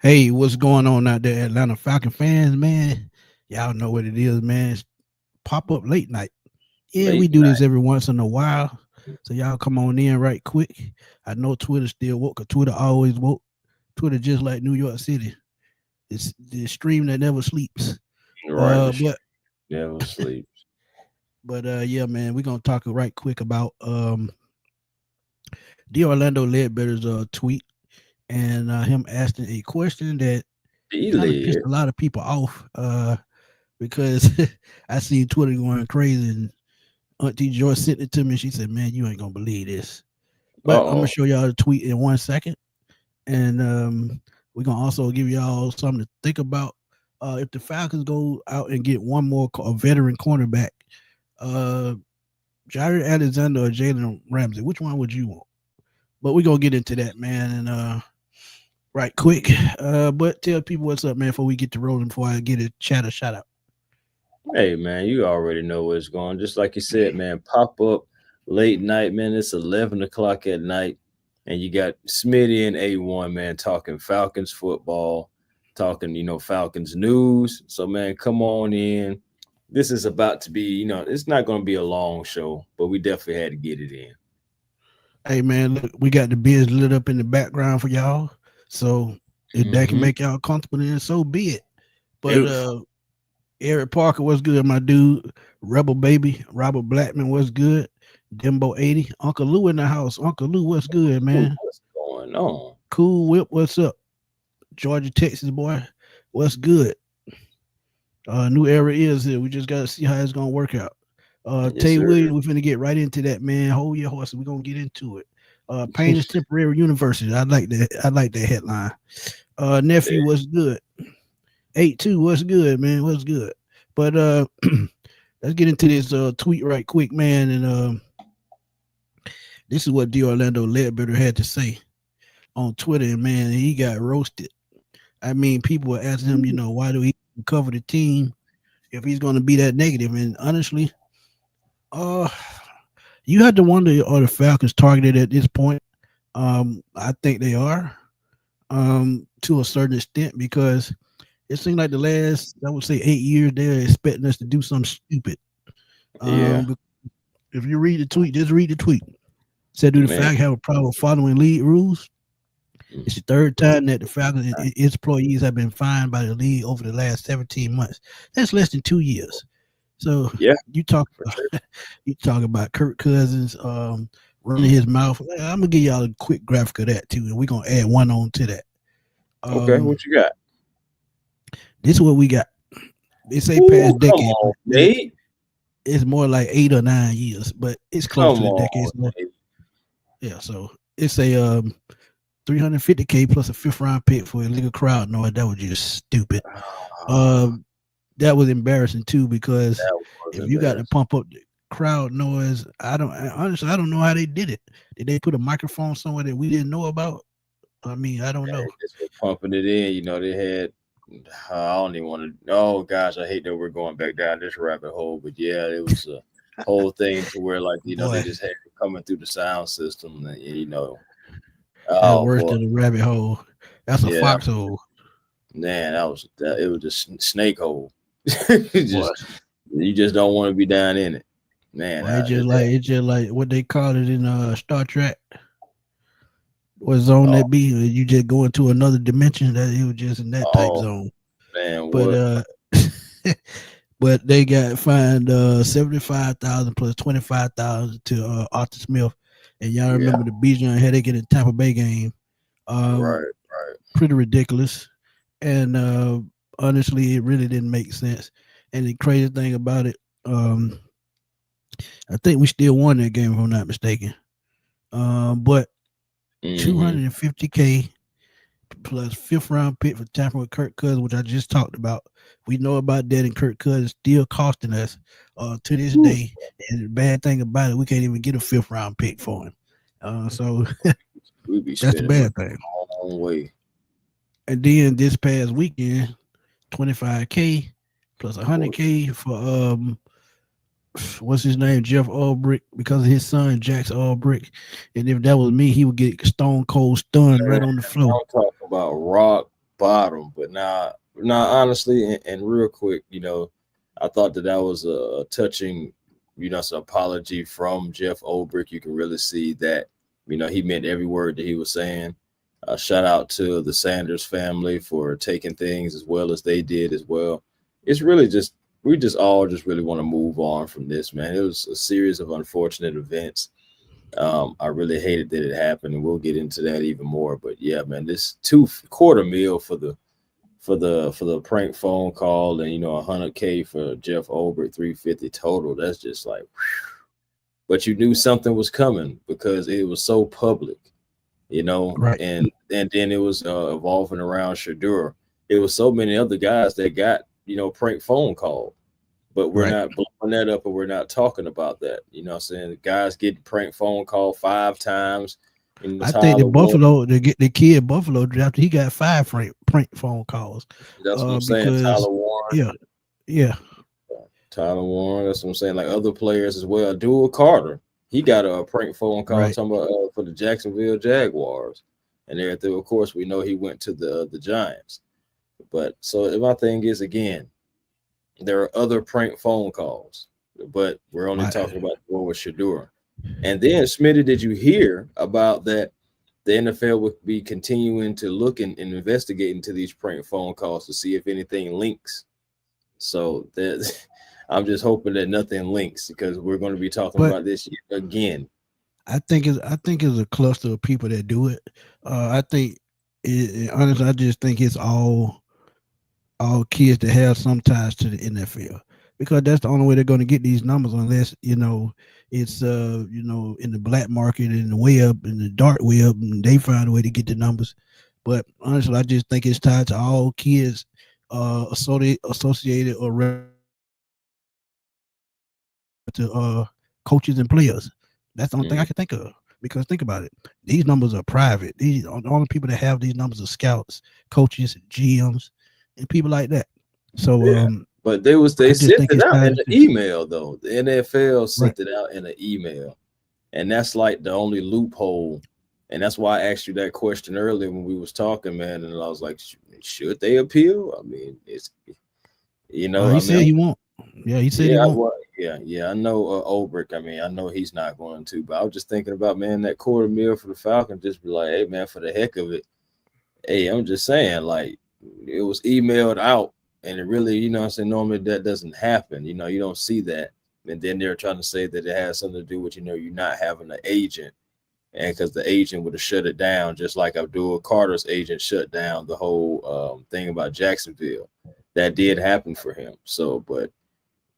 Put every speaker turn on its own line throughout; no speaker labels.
Hey, what's going on out there, Atlanta Falcon fans, man? Y'all know what it is, man. It's pop up late night. Yeah, we
Late
do this
night.
every once in a while. So y'all come on in right quick. I know Twitter still woke, 'cause Twitter always woke. Twitter just like New York City. It's the stream that never sleeps.
Right.
Uh,
The
but
never sleeps.
yeah, man, we're gonna talk right quick about the Orlando Ledbetter's tweet and him asking a question that kind of pissed
Delay.
a lot of people off. Because I see Twitter going crazy, and Auntie Joy sent it to me. She said, "Man, you ain't gonna believe this." But I'm gonna
Uh-oh.
show y'all the tweet in 1 second, and we're gonna also give y'all something to think about. If the Falcons go out and get one more a veteran cornerback, uh, Jair Alexander or Jalen Ramsey, which one would you want? But we're gonna get into that, man, and right quick. But tell people what's up, man, before we get to rolling. Before I get a shout out.
Hey man, you already know where it's going. Just like you said, man, pop up late night, man. It's 11 o'clock at night, and you got Smitty and A1, man, talking Falcons football, talking, Falcons news. So man, come on in. This is about to be, it's not gonna be a long show, but we definitely had to get it in.
Hey man, look, we got the biz lit up in the background for y'all. So if that can
Mm-hmm.
make y'all comfortable, then so be it. But Eric Parker was good, my dude. Rebel Baby, Robert Blackman was good. Dembo 80. Uncle Lou in the house. Uncle Lou, what's good, man?
What's going on?
Cool Whip, what's up? Georgia, Texas boy, what's good? New era is here. We just gotta see how it's gonna work out.
Yes,
Tay
sir.
Williams, we're finna get right into that, man. Hold your horses. We're gonna get into it. Pain is temporary university. I like that. I like that headline. Nephew, what's good? 8-2, what's good, man? What's good? But let's get into this tweet right quick, man. And this is what D Orlando Ledbetter had to say on Twitter, and man, he got roasted. I mean, people were asking him, why do he cover the team if he's going to be that negative? And honestly, uh, you had to wonder, are the Falcons targeted at this point? I think they are, to a certain extent, because it seems like the last, I would say, 8 years, they're expecting us to do something stupid.
Yeah,
But if you read the tweet, just read the tweet. Said, do the
man.
Falcons have a problem following league rules?
Mm.
It's the third time that the Falcons and its employees have been fined by the league over the last 17 months. That's less than 2 years. So
Yeah,
you talk
for
about
sure.
you talk about Kirk Cousins running his mouth. I'm gonna give y'all a quick graphic of that too, and we're gonna add one on to that.
Okay,
Um,
what you got?
this is what we got. They say
Ooh,
past
come
decade,
on,
but
Nate.
it's more like 8 or 9 years, but it's close
Come
to the
on,
decade. So,
Nate.
yeah, so it's a 350K plus a fifth round pick for illegal crowd noise. That was just stupid.
Ah,
Um, that was embarrassing too, because
that was
if you got to
embarrassing.
pump up the crowd noise, honestly I don't know how they did it. Did they put a microphone somewhere that we didn't know about? I mean, I don't know.
They just were pumping it in. They had. I don't even want to. Oh gosh, I hate that we're going back down this rabbit hole. But yeah, it was a whole thing to where like they
Boy,
just had it coming through the sound system. And,
that's
oh
worse
boy,
than a rabbit hole. That's a
yeah,
foxhole.
man, it was just snake hole. It
Boy,
just you just don't want to be down in it, man.
boy, it's just like what they call it in Star Trek. What zone
Oh,
that be? You just go into another dimension. That it was just in that type
oh
zone.
man,
But
what?
but they got fined 75,000 plus 25,000 to Arthur Smith, and y'all
Yeah,
remember the Bijan headache in the Tampa Bay game.
right,
Um,
right.
Pretty ridiculous, and honestly, it really didn't make sense. And the crazy thing about it, um, I think we still won that game if I'm not mistaken. But
Mm-hmm.
250K plus fifth round pick for tampering with Kirk Cousins, which I just talked about. We know about that, and Kirk Cousins still costing us to this day. And the bad thing about it, we can't even get a fifth round pick for him. So
We be
that's the
spending money
bad thing.
the wrong way.
And then this past weekend, 25K plus
Boy,
100K for what's his name, Jeff Ulbrich, because of his son Jax Ulbrich. And if that was me, he would get stone cold stunned right
man,
on the floor.
I'm talking about Rock. bottom. But now, honestly, and real quick, I thought that was a touching, it's an apology from Jeff Ulbrich. You can really see that, he meant every word that he was saying. Shout out to the Sanders family for taking things as well as they did as well. It's really just we just all just really want to move on from this, man. It was a series of unfortunate events. I really hated that it happened, and we'll get into that even more. But yeah, man, this two-quarter meal for the prank phone call, and 100K for Jeff Ulbrich, 350 total. That's just like, whew. But you knew something was coming because it was so public,
Right.
and then it was evolving around Shadur. It was so many other guys that got prank phone call, but we're
Right.
not blowing that up, and we're not talking about that. What I'm saying? The guys get prank phone call 5 times.
I think the
Tyler Warren.
Buffalo, the kid Buffalo drafted, he got 5 prank phone calls.
That's what I'm saying.
Because
Tyler Warren.
yeah, yeah,
Tyler Warren. That's what I'm saying. Like other players as well. Dual Carter. He got a prank phone call
right.
talking about for the Jacksonville Jaguars, and everything. Of course, we know he went to the Giants. But so my thing is, again, there are other prank phone calls, but we're only
Right.
talking about the one with Shadur. And then, Smitty, did you hear about that? The NFL would be continuing to look and investigate into these prank phone calls to see if anything links. So that I'm just hoping that nothing links because we're going to be talking
But
about this again.
I think it's a cluster of people that do it. I think honestly, I just think it's all kids that have some ties to the NFL, because that's the only way they're going to get these numbers, unless it's in the black market, in the web, in the dark web, and they find a way to get the numbers. But honestly, I just think it's tied to all kids associated or to coaches and players. That's the only thing I
Mm.
can think of. Because think about it, these numbers are private. These the only people that have these numbers are scouts, coaches, GMs, and people like that. So
Yeah, but
I
they
just
sent
think
it
it's
out in
tied
the
to
email though. The NFL
right.
sent it out in an email, and that's like the only loophole. And that's why I asked you that question earlier when we was talking, man. And I was like, should they appeal? I mean,
He
I mean,
said he won't. Yeah, he said he
yeah,
won't.
yeah. I know Ulbrich. I mean, I know he's not going to, but I was just thinking about, man, that quarter meal for the Falcons. Just be like, hey, man, for the heck of it, hey, I'm just saying, like, it was emailed out, and it really, what I'm saying, normally that doesn't happen. You don't see that, and then they're trying to say that it has something to do with you not having an agent, and because the agent would have shut it down, just like Abdul Carter's agent shut down the whole thing about Jacksonville. That did happen for him. So, but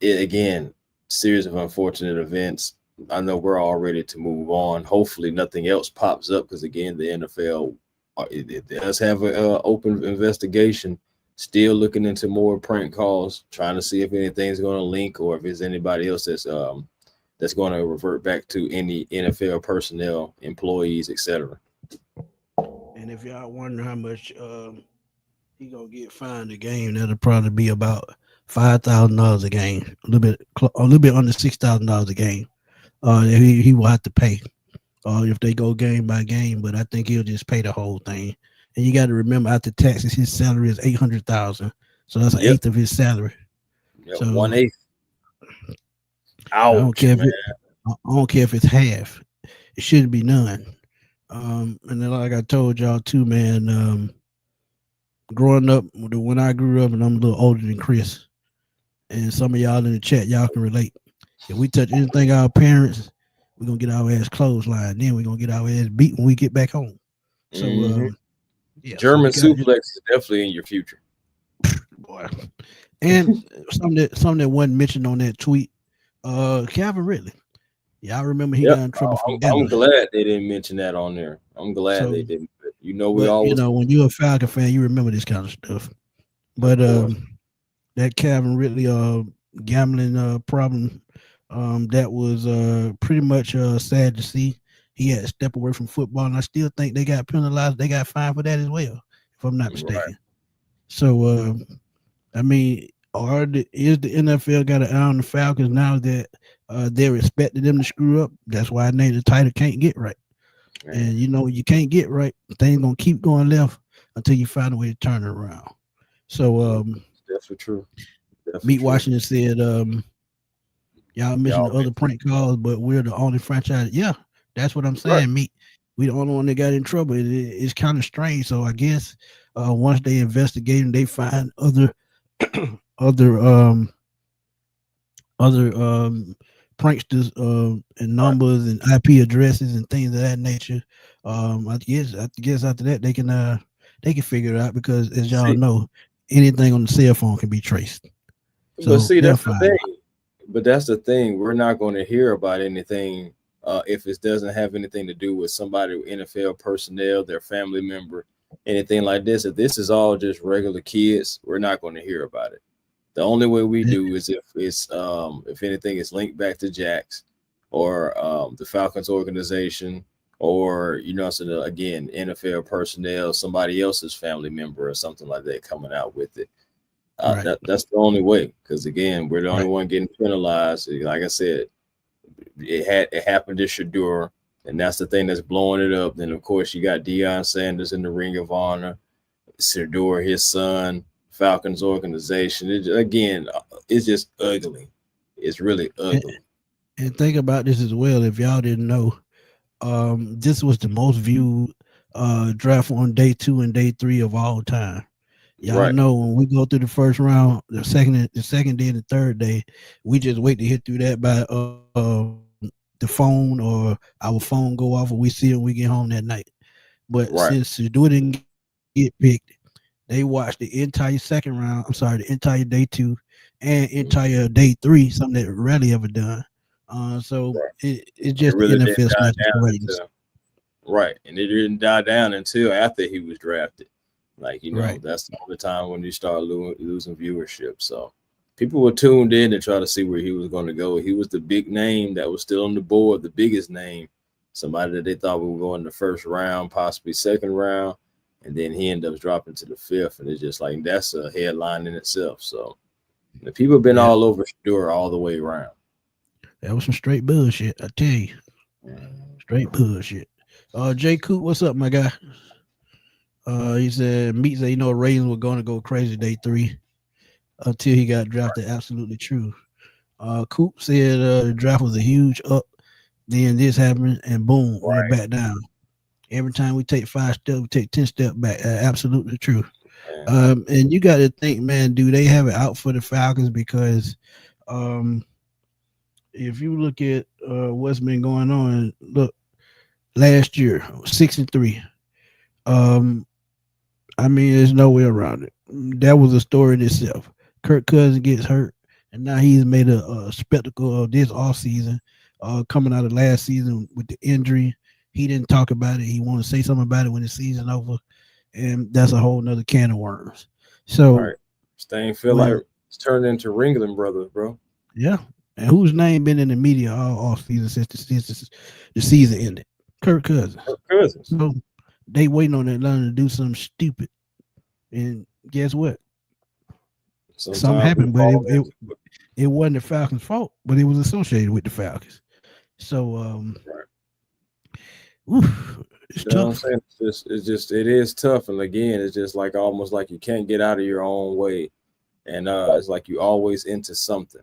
again, series of unfortunate events. I know we're all ready to move on. Hopefully, nothing else pops up because again, the NFL it does have an open investigation. Still looking into more prank calls, trying to see if anything's going to link or if there's anybody else that's going to revert back to any NFL personnel, employees, etc.
And if y'all wonder how much he gonna get fined a game, that'll probably be about $5,000 a game, a little bit under $6,000 a game. He will have to pay if they go game by game, but I think he'll just pay the whole thing. And you got to remember, after taxes, his salary is 800,000, so that's an
Yep.
eighth of his salary.
Yep.
So
1/8.
I don't
Ouch,
care if
man.
I don't care if it's half. It shouldn't be none. And then like I told y'all too, man. Growing up, when I grew up, and I'm a little older than Chris, and some of y'all in the chat, y'all can relate. If we touch anything our parents, we're gonna get our ass clothesline. Then we're gonna get our ass beat when we get back home. So
Hmm.
yeah, so
German
we got
suplex is definitely in your future.
boy. And something that wasn't mentioned on that tweet, Calvin Ridley. Yeah, I remember he
Yep.
got in trouble for
I'm
gambling.
glad they didn't mention that on there. I'm glad
So
they didn't. But we
but
always,
when you're a Falcon fan, you remember this kind of stuff.
of
But
course.
that Calvin Ridley gambling problem, that was pretty much sad to see. He had to step away from football, and I still think they got penalized. They got fined for that as well, if I'm not
Right.
mistaken. So I mean, is the NFL got an eye on the Falcons now that they're expecting them to screw up? That's why I named the title "Can't Get Right."
Man.
And you can't get right. Things gonna keep going left. until you find a way to turn it around. So
Yeah, definitely true. Definitely
Meat
true.
Washington said, y'all mentioned the
Y'all
other prank calls, but we're the only franchise. Yeah, that's what I'm
right.
saying, Meat. We the only one that got in trouble. It's kind of strange. So I guess once they investigate and they find other other pranksters and
Right.
numbers and IP addresses and things of that nature. I guess after that they can figure it out because as y'all
See,
know, anything on the cell phone can be traced.
but
So
see,
they'll
that's the
find out.
thing. But that's the thing. We're not going to hear about anything if it doesn't have anything to do with somebody, NFL personnel, their family member, anything like this. If this is all just regular kids, we're not going to hear about it. The only way we
Yeah,
do is if anything is linked back to Jax or the Falcons organization or so again NFL personnel, somebody else's family member or something like that coming out with it.
right,
That's the only way because again we're the only
right.
one getting penalized. Like I said, it happened to Shador, and that's the thing that's blowing it up. Then of course you got Deion Sanders in the Ring of Honor, Shador, his son, Falcons organization. Again, it's just ugly. It's really
And,
ugly.
and think about this as well. If y'all didn't know, this was the most viewed draft on day 2 and day 3 of all time. Y'all
Right,
know when we go through the first round, the second day and the third day, we just wait to hit through that by the phone or our phone go off or we see it when we get home that night. But
right.
since Shador didn't get picked, they watched the entire second round. I'm sorry, the entire day 2 and entire
Mhm.
day 3, something that rarely ever done. So
Right.
it's just
It
the
really
NFL
didn't die
snatching the
down
ratings.
until right, and it didn't die down until after he was drafted. Like
Right.
that's the only time when you start losing viewership. So people were tuned in to try to see where he was going to go. He was the big name that was still on the board, the biggest name, somebody that they thought would go in the first round, possibly second round, and then he ended up dropping to the fifth, and it's just like that's a headline in itself. So the people have been
Yeah.
all over Shador all the way around.
That was some straight bullshit. I tell you, straight bullshit. Jay Coop, what's up, my guy? He said Meat said Ravens were going to go crazy day 3 until he got drafted. Absolutely true. Coop said the draft was a huge up. Then this happened, and boom, we're
Right,
back down. Every time we take 5 steps, we take 10 steps back. Absolutely true.
man.
And you got to think, man, do they have it out for the Falcons? Because um, if you look at what's been going on, look, last year 6-3. Um, I mean, there's no way around it. That was a story in itself. Kirk Cousins gets hurt, and now he's made a spectacle of this off season. Coming out of last season with the injury, he didn't talk about it. He wanted to say something about it when the season over, and that's a whole nother can of worms. So
Right. Stain feel like
when
it's turned into Ringling Brothers, bro.
yeah, and whose name been in the media all off season since the season ended? Kirk Cousins.
Kirk Cousins.
So they waiting on Atlanta to do something stupid, and guess what? Something
Sometimes we
happened, but
fall into it.
it wasn't the Falcons' fault, but it was associated with the Falcons. So,
Right.
it's
You know what I'm
tough.
saying? It is tough. And again, it's just like almost like you can't get out of your own way. And it's like you always into something.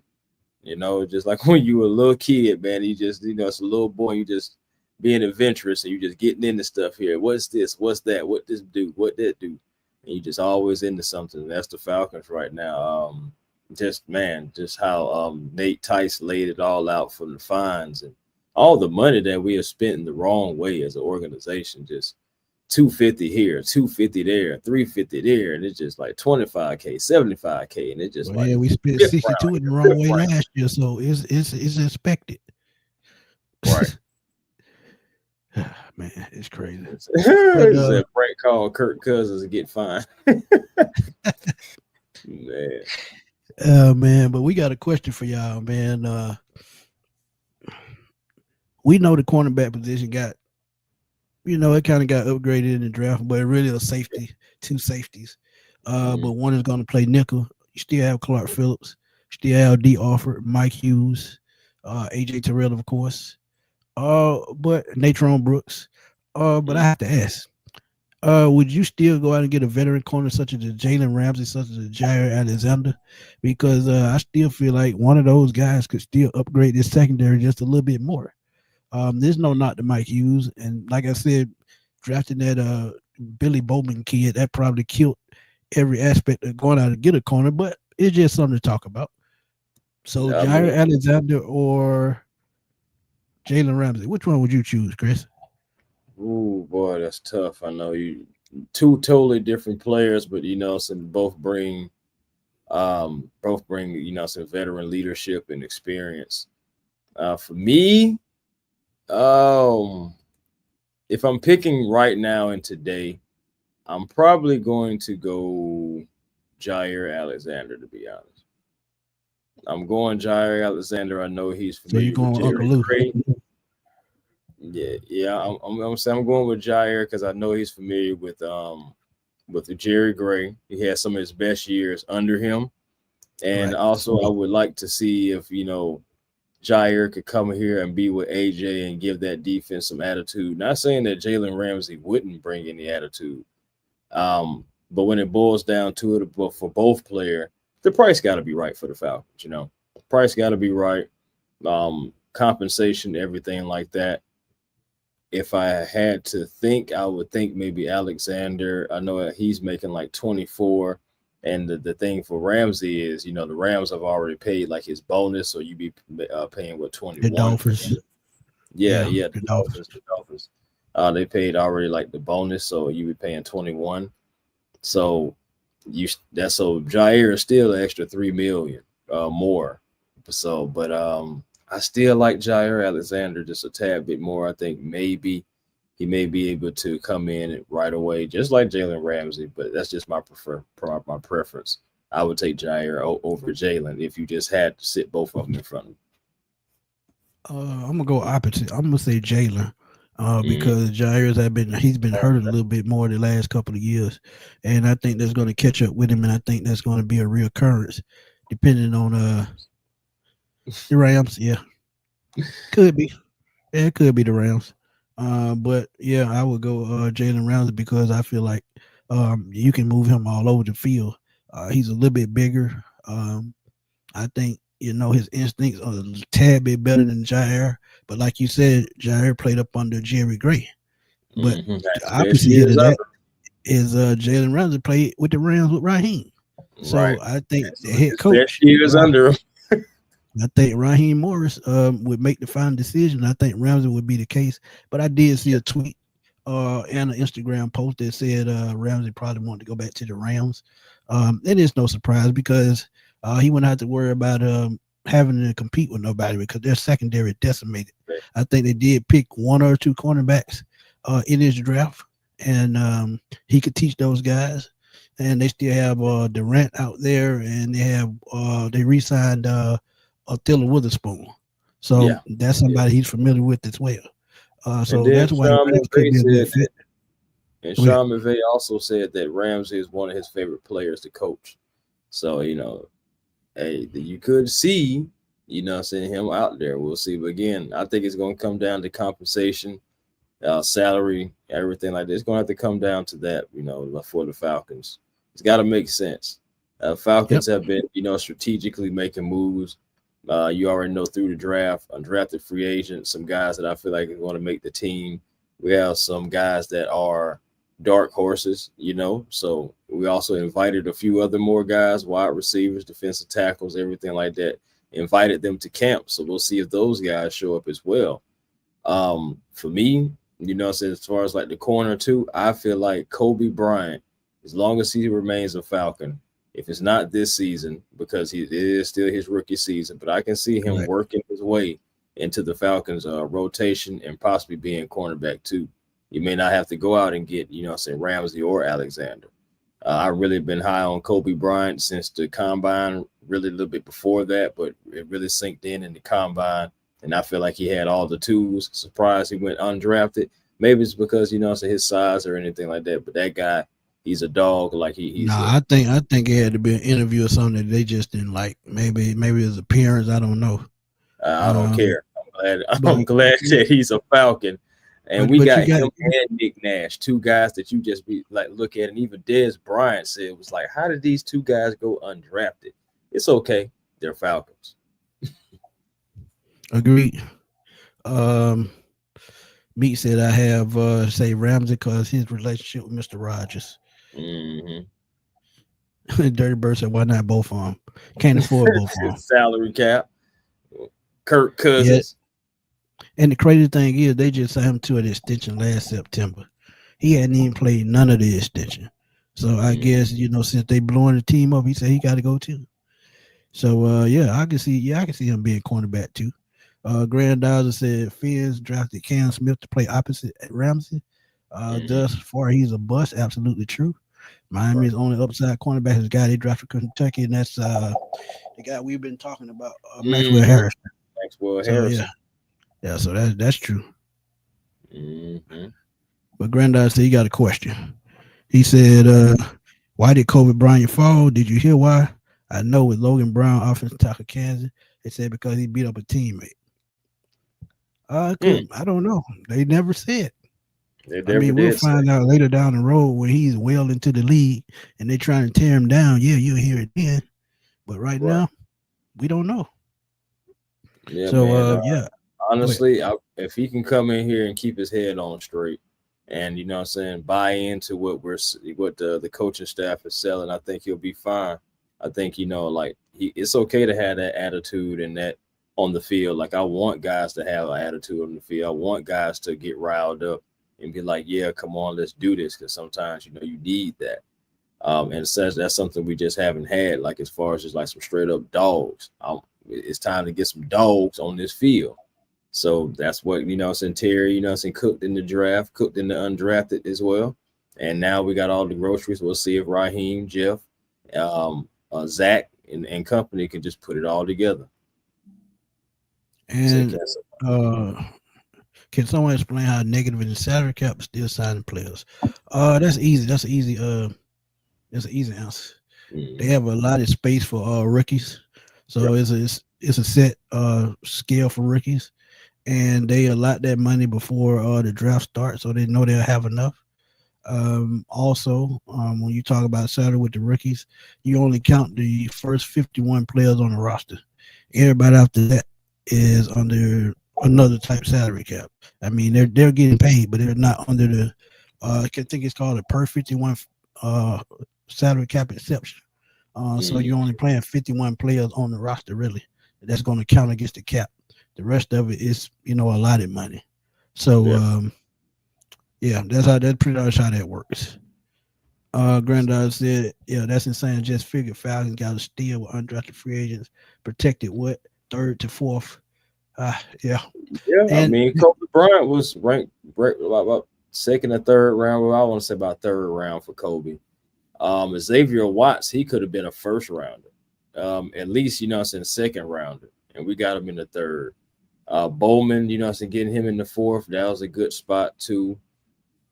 Just like when you were a little kid, man, you just, it's a little boy, you just being adventurous and you just getting into stuff here. What's this? What's that? What this do? What that do? And you just always into something. And that's the Falcons right now. Just man, just how Nate Tice laid it all out for the fines and all the money that we have spent in the wrong way as an organization. Just 250 here, 250 there, 350 there, and it's just like 25K, 75K, and it's just
Well,
like
yeah, we spent
fifth round
62 in the
here,
wrong
fifth
way
round.
last year, so it's expected.
Right.
Man, it's crazy. But
It's a prank call Kirk Cousins to get fined. Man.
man, but we got a question for y'all, man. We know the cornerback position got, it kind of got upgraded in the draft, but really a safety, two safeties.
Mm,
But one is going to play nickel. You still have Clark Phillips, still have D. Offord, Mike Hughes, AJ Terrell, of course. But Natron Brooks. But I
mm,
have to ask. Would you still go out and get a veteran corner such as Jalen Ramsey, such as Jair Alexander? Because I still feel like one of those guys could still upgrade this secondary just a little bit more. There's no knock to Mike Hughes, and like I said, drafting that Billy Bowman kid that probably killed every aspect of going out to get a corner, but it's just something to talk about. So
I mean,
Jair Alexander or Jalen Ramsey, which one would you choose, Chris?
ooh boy, that's tough. I know you two totally different players, but some both bring some veteran leadership and experience. For me, um, if I'm picking right now and today, I'm probably going to go Jair Alexander. To be honest, I'm going Jair Alexander. I know he's
So you
familiar with
going Uncle
Jerry
Lou?
Gray. Yeah. I'm saying I'm going with Jair because I know he's familiar with the Jerry Gray. He had some of his best years under him, and
Right.
also I would like to see if Jair could come here and be with AJ and give that defense some attitude. Not saying that Jalen Ramsey wouldn't bring any attitude, but when it boils down to it, but for both player, the price got to be right for the Falcons. The price got to be right. Compensation, everything like that. If I had to think, I would think maybe Alexander. I know that he's making like 24. And the thing for Ramsey is, the Rams have already paid like his bonus, so you be paying what
The
21 for him.
Dolphins.
Yeah,
Yeah,
yeah,
the Dolphins.
The Dolphins. They paid already like the bonus, so you be paying 21. So so Jair is still an extra 3 million more. So, but I still like Jair Alexander just a tad bit more. I think maybe he may be able to come in right away, just like Jalen Ramsey. But that's just my preference. I would take Jair over Jalen if you just had to sit both of them in front of
I'm gonna go opposite. I'm gonna say Jalen,
him.
because Jair's he's been hurt a little bit more the last couple of years, and I think that's going to catch up with him, and I think that's going to be a reoccurrence, depending on the Rams. Yeah, could be. Yeah, it could be the Rams. But yeah, I would go Jalen Ramsey because I feel like you can move him all over the field. He's a little bit bigger. I think his instincts are a tad bit better than Jair. But like you said, Jair played up under Jerry Gray. But
That's
the
best
opposite here to
years
that
under.
is Jalen Ramsey played with the Rams with Raheem.
Right.
So I think
That's
the head
his best
coach,
years under him.
I think Raheem Morris would make the final decision. I think Ramsey would be the case. But I did see a tweet and an Instagram post that said Ramsey probably wanted to go back to the Rams. It is no surprise because he wouldn't have to worry about having to compete with nobody because their secondary decimated. I think they did pick one or two cornerbacks in his draft, and he could teach those guys. And they still have Durant out there, and they re-signed Thilla Witherspoon. So
Yeah.
that's
Yeah.
somebody he's familiar with as well.
And
So
then
that's why the Rams could be a good fit. Go ahead.
Sean McVay also said that Ramsey is one of his favorite players to coach. So, hey, you could see, seeing him out there. We'll see. But again, I think it's going to come down to compensation, salary, everything like this. It's going to have to come down to that, for the Falcons. It's got to make sense.
Yep.
Falcons have been, strategically making moves. You already know through the draft, undrafted free agents, some guys that I feel like are going to make the team. We have some guys that are dark horses, So we also invited a few other more guys, wide receivers, defensive tackles, everything like that. Invited them to camp. So we'll see if those guys show up as well. For me, so as far as like the corner too, I feel like Kobe Bryant, as long as he remains a Falcon, if it's not this season, because it is still his rookie season, but I can see him
Correct.
working his way into the Falcons rotation and possibly being cornerback too. You may not have to go out and get, Ramsey or Alexander. I've really been high on Kobe Bryant since the combine, really a little bit before that, but it really sinked in the combine. And I feel like he had all the tools. Surprised he went undrafted. Maybe it's because, his size or anything like that. But that guy, he's a dog. Like he's
Nah, I think it had to be an interview or something that they just didn't like. Maybe his appearance. I don't know.
I don't care. I'm glad
But
I'm glad that he's a Falcon. And we
you
got
got
him and Nick Nash, two guys that you just be like look at, and even Dez Bryant said it was like, how did these two guys go undrafted? It's okay, they're Falcons.
agreed. Um, Meat said I have say Ramsey because his relationship with Mister Rogers.
Mm-hmm.
Dirty Bird said why not both of them? Can't afford both of them.
Salary cap, Kirk
Yeah,
Cousins.
and the crazy thing is they just signed him to an extension last September. He hadn't even played none of the extension. So I
Mm,
guess since they blowing the team up, he said he got to go too. So I can see him being cornerback too. Granddaughter said Fins drafted Cam Smith to play opposite at Ramsey.
mm-hmm.
Thus far, he's a bust. Absolutely true.
Right.
Miami's only upside cornerback is the guy they drafted from Kentucky, and that's the guy we've been talking about, Maxwell
Mm-hmm.
Harris.
Maxwell
So
Harrison.
so that's true.
Mm-hmm.
But Granddaughter said he got a question. He said, "Why did Kobe Bryant fall? Did you hear why?" I know with Logan Brown, offensive tackle Kansas, they said because he beat up a teammate.
Mm.
I don't know. They never said.
They
I
never
mean, we'll
did say.
find out later down the road when he's well into the league and they trying to tear him down. Yeah, you'll hear it then. But right
Right.
now, we don't know.
Yeah,
So,
man.
yeah, go ahead.
Honestly, if he can come in here and keep his head on straight, and what I'm saying, buy into what the coaching staff is selling, I think he'll be fine. I think like it's okay to have that attitude and that on the field. Like I want guys to have an attitude on the field. I want guys to get riled up and be like, yeah, come on, let's do this. Because sometimes you need that. And it says that's something we just haven't had. Like as far as just like some straight up dogs. It's time to get some dogs on this field. So that's what saying Terry, saying cooked in the draft, cooked in the undrafted as well. And now we got all the groceries. We'll see if Raheem, Jeff, Zach, and company can just put it all together. Say
And
cancel.
uh, can someone explain how negative in the salary cap still signing players? That's easy. That's an easy answer. They
Mm,
have a lot of space for rookies, so
yep.
it's a set scale for rookies, and they allot that money before the draft starts, so they know they'll have enough. Also, when you talk about salary with the rookies, you only count the first 51 players on the roster. Everybody after that is under another type salary cap. I mean, they're getting paid, but they're not under the. I can think it's called a per 51 uh, salary cap exception. So
Mm,
you're only playing 51 players on the roster, really. That's going to count against the cap. The rest of it is, allotted money. So,
yep.
yeah, that's pretty much how that works. Granddad said, yeah, that's insane. Just figured Falcons got to steal with undrafted free agents, protected what third to fourth. Yeah,
Yeah. I
and
mean, Kobe Bryant was ranked about second or third round. Well, I want to say about third round for Kobe. Xavier Watts, he could have been a first rounder. At least, it's in second rounder. And we got him in the third. Bowman, getting him in the fourth, that was a good spot too.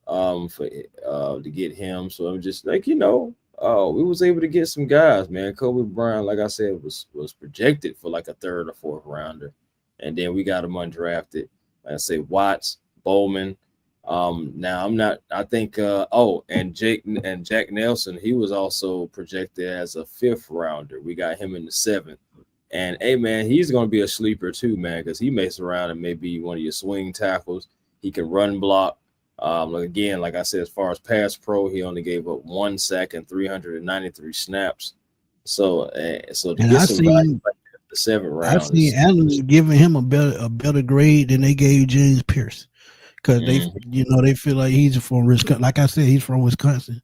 For to get him. So I'm just like, we was able to get some guys, man. Kobe Bryant, like I said, was projected for like a third or fourth rounder. And then we got him undrafted. Like I say, Watts, Bowman. Now I'm not. I think. And Jack Nelson, he was also projected as a fifth rounder. We got him in the seventh. And hey, man, he's going to be a sleeper too, man, because he makes around and maybe one of your swing tackles. He can run block. Again, like I said, as far as pass pro, he only gave up 1 sack and 393 snaps. So to
and
get some value like that, the seventh
I
round
seen
is.
analysts giving him a better grade than they gave James Pierce because
Mhm,
they feel like he's from Wisconsin. Like I said, he's from Wisconsin.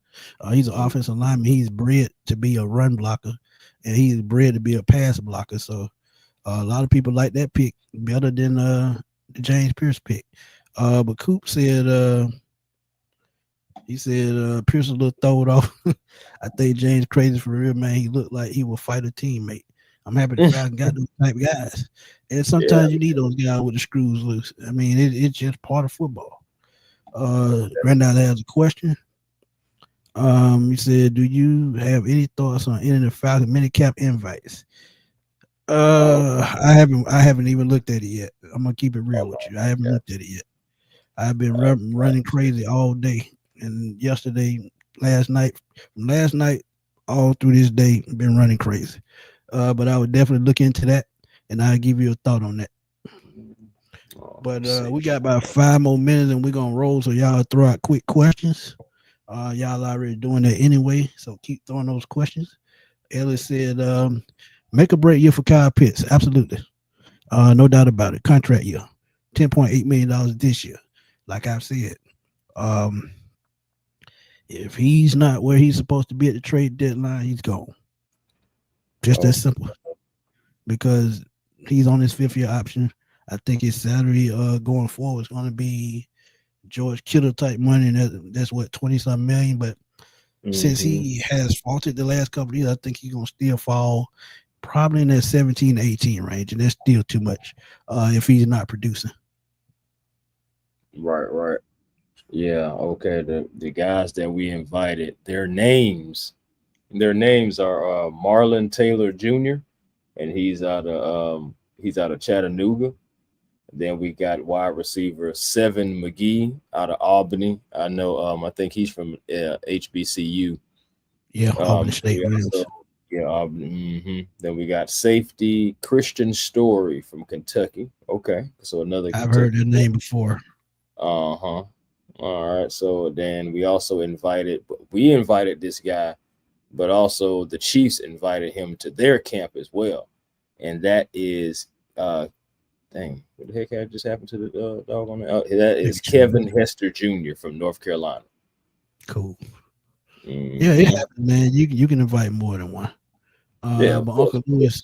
He's an
mhm.
offensive lineman. He's bred to be a run blocker, and he's bred to be a pass blocker. So a lot of people like that pick better than the James Pierce pick. But Coop said he said Pierce a little throwed off. I think James crazy for real, man. He looked like he will fight a teammate. I'm happy the Falcons got those type of guys. And
Yeah,
sometimes you need those guys with the screws loose. I mean, it's just part of football. Granddad has a question. He said, "Do you have any thoughts on any of the Falcon minicap invites?"
uh,
I haven't even looked at it yet. I'm gonna keep it real with
okay,
you. I haven't
yeah.
looked at it yet. I've been running crazy all day, and yesterday, last night, all through this day, been running crazy. But I would definitely look into that, and I'll give you a thought on that.
Oh, let
But
me see.
we got about 5 more minutes, and we're gonna roll. So y'all throw out quick questions. Y'all already doing that anyway, so keep throwing those questions. Ellis said, "Make a break year for Kyle Pitts. Absolutely, no doubt about it. Contract year, $10.8 million this year. Like I've said, um, if he's not where he's supposed to be at the trade deadline, he's gone. Just that
Oh,
simple. Because he's on his 5th year option. I think his salary going forward is going to be George Kittle type money, and that's what 20 something million. But since
mm-hmm.
he has faltered the last couple of years, I think he's gonna still fall probably in that 17 to 18 range, and that's still too much if he's not producing.
Right, right. Yeah, okay. The guys that we invited, their names are Marlon Taylor Jr. and he's out of Chattanooga. Then we got wide receiver Seven McGee out of Albany. I know. I think he's from HBCU.
Yeah, Albany State
We also,
Rams.
yeah. Then we got safety Christian Story from Kentucky. Okay, so another
I've heard
Kentucky
that
boy.
name before.
Uh huh. All right. So then we invited this guy, but also the Chiefs invited him to their camp as well, and that is dang, what the heck had just happened to the dog on that? Oh, that is
Picture.
Kevin Hester Jr. from North Carolina.
Cool. Yeah, it
Hmm.
happens, man. You can invite more than one.
Yeah, of
But
course, of course.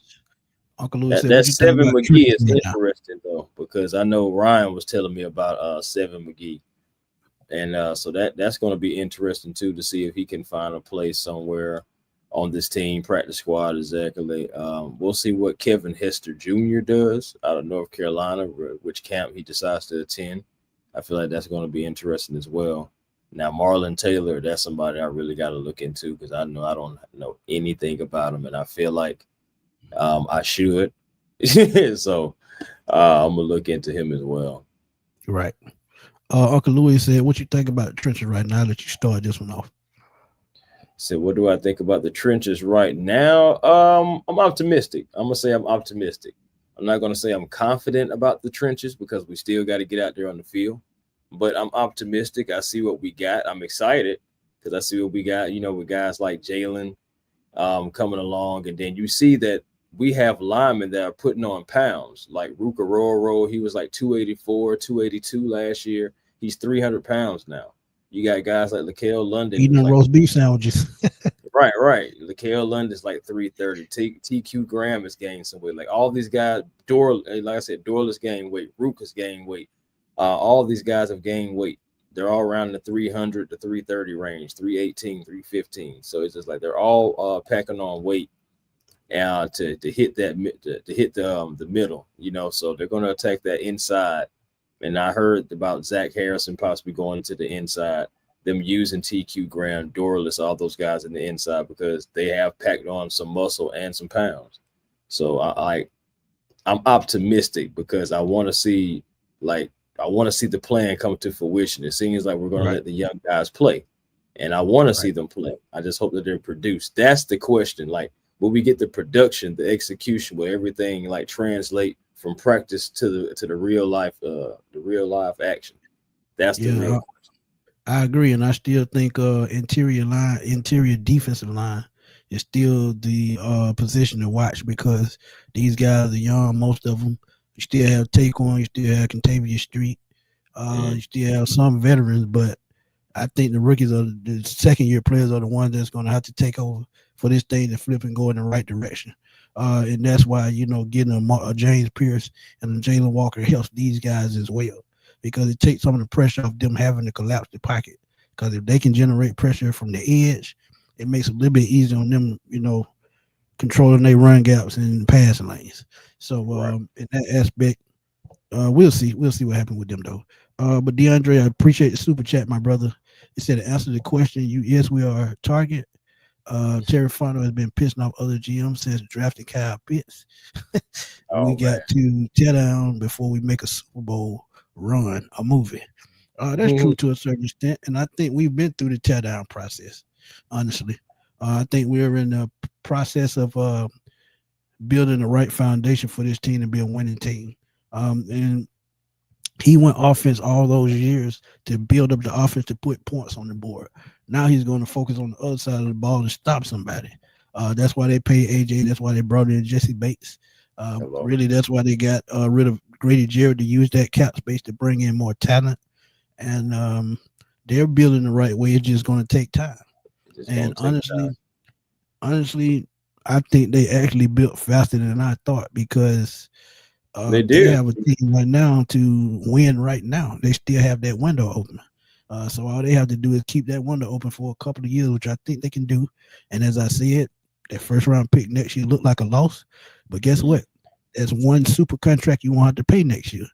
Uncle Lewis
That
said, "What
that
you think
Seven
about
McGee
Trenton
is
right now?"
interesting though, because I know Ryan was telling me about Seven McGee, and so that's going to be interesting too to see if he can find a place somewhere on this team practice squad exactly. We'll see what Kevin Hester Jr. does out of North Carolina, which camp he decides to attend. I feel like that's going to be interesting as well. Now Marlon Taylor, that's somebody I really got to look into because I know I don't know anything about him, and I feel like I should. So I'm gonna look into him as well.
Right. Uncle Louis said, "What you think about the trenches right now that you start this one off?"
So what do I think about the trenches right now? I'm optimistic. I'm gonna say I'm optimistic. I'm not gonna say I'm confident about the trenches because we still got to get out there on the field. But I'm optimistic. I see what we got. I'm excited because I see what we got. With guys like Jalen coming along, and then you see that we have linemen that are putting on pounds. Like Ruka Roro, he was like 284, 282 last year. He's 300 pounds now. You got guys like Lakel London,
Eating
who's
them
like
roast beef sandwiches.
right, right. Lakel London's like 330. TQ Graham has gained some weight. Like all these guys, like I said, Dorless gained weight. Ruka's gained weight. All these guys have gained weight. They're all around the 300 to 330 range, 318, 315. So it's just like they're all packing on weight to hit to hit the middle, So they're going to attack that inside. And I heard about Zach Harrison possibly going to the inside, them using TQ Graham, Dorless, all those guys in the inside because they have packed on some muscle and some pounds. So I'm optimistic because I want to see the plan come to fruition. It seems like we're going to
Right.
let the young guys play, and I want to
Right.
see them play. I just hope that they're produced. That's the question. Like, will we get the production, the execution, will everything like translate from practice to the real life action? That's the real
Yeah,
question.
I agree, and I still think interior defensive line is still the position to watch because these guys are young, most of them. You still have Taquan, you still have Contavia Street,
Mm,
you still have some veterans, but I think the rookies are the second year players are the ones that's going to have to take over for this thing to flip and go in the right direction. And that's why getting a James Pierce and a Jalen Walker helps these guys as well because it takes some of the pressure off them having to collapse the pocket. Because if they can generate pressure from the edge, it makes it a little bit easier on them, controlling their run gaps and passing lanes. So
right.
in that aspect, we'll see. We'll see what happens with them though. But DeAndre, I appreciate the super chat, my brother. He said to answer the question, yes, we are a target. Terry Fonto has been pissing off other GMs since drafting Kyle Pitts. We
Oh man.
got to tear down before we make a Super Bowl run, a movie. That's true to a certain extent, and I think we've been through the teardown process. Honestly, I think we're in the process of building the right foundation for this team to be a winning team. And he went offense all those years to build up the offense to put points on the board. Now he's going to focus on the other side of the ball to stop somebody. That's why they paid AJ. That's why they brought in Jesse Bates. Really, that's why they got rid of Grady Jarrett to use that cap space to bring in more talent. And they're building the right way. It's just going to take time. And honestly, I think they actually built faster than I thought because they have a team right now to win right now. They still have that window open. So all they have to do is keep that window open for a couple of years, which I think they can do. And as I said, that first round pick next year looked like a loss. But guess what? There's one super contract you won't have to pay next year